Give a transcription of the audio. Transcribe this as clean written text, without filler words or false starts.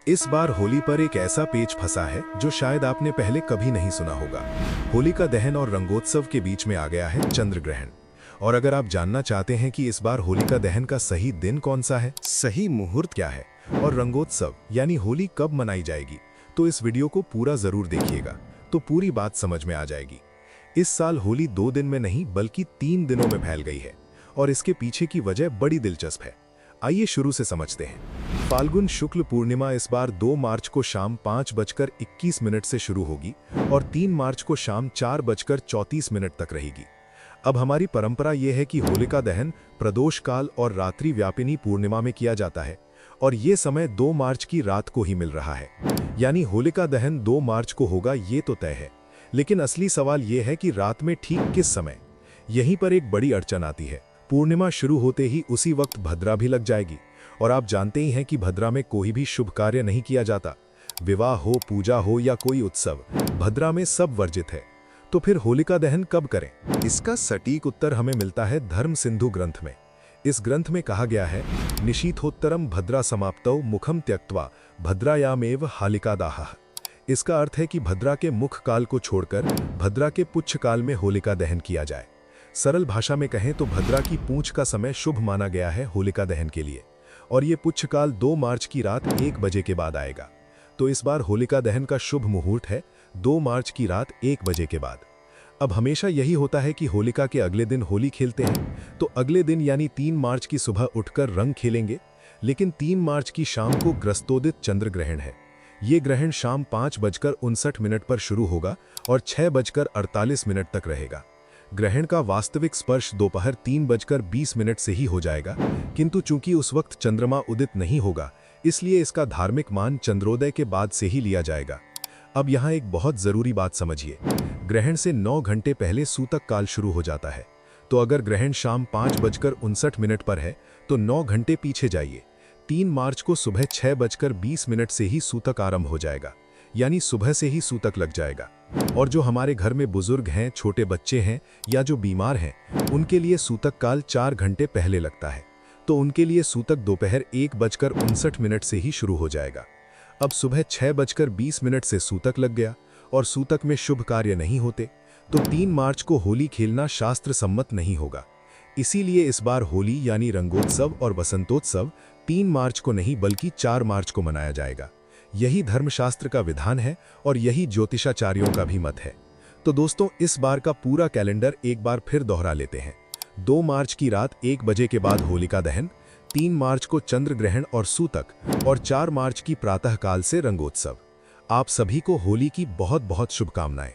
इस बार होली पर एक ऐसा पेच फंसा है जो शायद आपने पहले कभी नहीं सुना होगा। होलिका दहन और रंगोत्सव के बीच में आ गया है चंद्र ग्रहण। और अगर आप जानना चाहते हैं कि इस बार होलिका दहन का सही दिन कौन सा है, सही मुहूर्त क्या है और रंगोत्सव यानी होली कब मनाई जाएगी, तो इस वीडियो को पूरा जरूर देखिएगा, तो पूरी बात समझ में आ जाएगी। इस साल होली 2 दिन में नहीं बल्कि 3 दिनों में फैल गई है और इसके पीछे की वजह बड़ी दिलचस्प है। आइए शुरू से समझते हैं। फाल्गुन शुक्ल पूर्णिमा इस बार 2 मार्च को शाम 5:21 से शुरू होगी और 3 मार्च को शाम 4:34 तक रहेगी। अब हमारी परंपरा यह है कि होलिका दहन प्रदोष काल और रात्रि व्यापिनी पूर्णिमा में किया जाता है और ये समय 2 मार्च की रात को ही मिल रहा है, यानी होलिका दहन 2 मार्च को होगा ये तो तय है। लेकिन असली सवाल यह है कि रात में ठीक किस समय। यहीं पर एक बड़ी अड़चन आती है। पूर्णिमा शुरू होते ही उसी वक्त भद्रा भी लग जाएगी और आप जानते ही हैं कि भद्रा में कोई भी शुभ कार्य नहीं किया जाता। विवाह हो, पूजा हो या कोई उत्सव, भद्रा में सब वर्जित है। तो फिर होलिका दहन कब करें? इसका सटीक उत्तर हमें मिलता है धर्म सिंधु ग्रंथ में। इस ग्रंथ में कहा गया है, निशीथोत्तरम भद्रा समाप्तौ मुखम त्यक्त्वा भद्रायामेव हालिकादाह। इसका अर्थ है कि भद्रा के मुख काल को छोड़कर भद्रा के पुच्छ काल में होलिका दहन किया जाए। सरल भाषा में कहें तो भद्रा की पूंछ का समय शुभ माना गया है होलिका दहन के लिए और ये पुच्छ काल 2 मार्च की रात 1 बजे के बाद आएगा। तो इस बार होलिका दहन का शुभ मुहूर्त है 2 मार्च की रात 1 बजे के बाद। अब हमेशा यही होता है कि होलिका के अगले दिन होली खेलते हैं, तो अगले दिन यानी 3 मार्च की सुबह उठकर रंग खेलेंगे। लेकिन 3 मार्च की शाम को ग्रस्तोदित चंद्र ग्रहण है। ये ग्रहण शाम 5:59 पर शुरू होगा और 6:48 तक रहेगा। ग्रहण का वास्तविक स्पर्श दोपहर 3:20 से ही हो जाएगा, किंतु चूंकि उस वक्त चंद्रमा उदित नहीं होगा, इसलिए इसका धार्मिक मान चंद्रोदय के बाद से ही लिया जाएगा। अब यहाँ एक बहुत जरूरी बात समझिए। ग्रहण से 9 घंटे पहले सूतक काल शुरू हो जाता है। तो अगर ग्रहण शाम 5:59 पर है तो 9 घंटे पीछे जाइए। 3 मार्च को सुबह 6:20 से ही सूतक आरंभ हो जाएगा, यानी सुबह से ही सूतक लग जाएगा। और जो हमारे घर में बुजुर्ग हैं, छोटे बच्चे हैं या जो बीमार हैं, उनके लिए सूतक काल 4 घंटे पहले लगता है। तो उनके लिए सूतक दोपहर 1:59 से ही शुरू हो जाएगा। अब सुबह 6:20 से सूतक लग गया और सूतक में शुभ कार्य नहीं होते, तो 3 मार्च को होली खेलना शास्त्र सम्मत नहीं होगा। इसीलिए इस बार होली यानी रंगोत्सव और वसंतोत्सव 3 मार्च को नहीं बल्कि 4 मार्च को मनाया जाएगा। यही धर्मशास्त्र का विधान है और यही ज्योतिषाचार्यों का भी मत है। तो दोस्तों, इस बार का पूरा कैलेंडर एक बार फिर दोहरा लेते हैं। 2 मार्च की रात 1 बजे के बाद होलिका दहन, 3 मार्च को चंद्र ग्रहण और सूतक और 4 मार्च की प्रातः काल से रंगोत्सव। आप सभी को होली की बहुत बहुत शुभकामनाएं।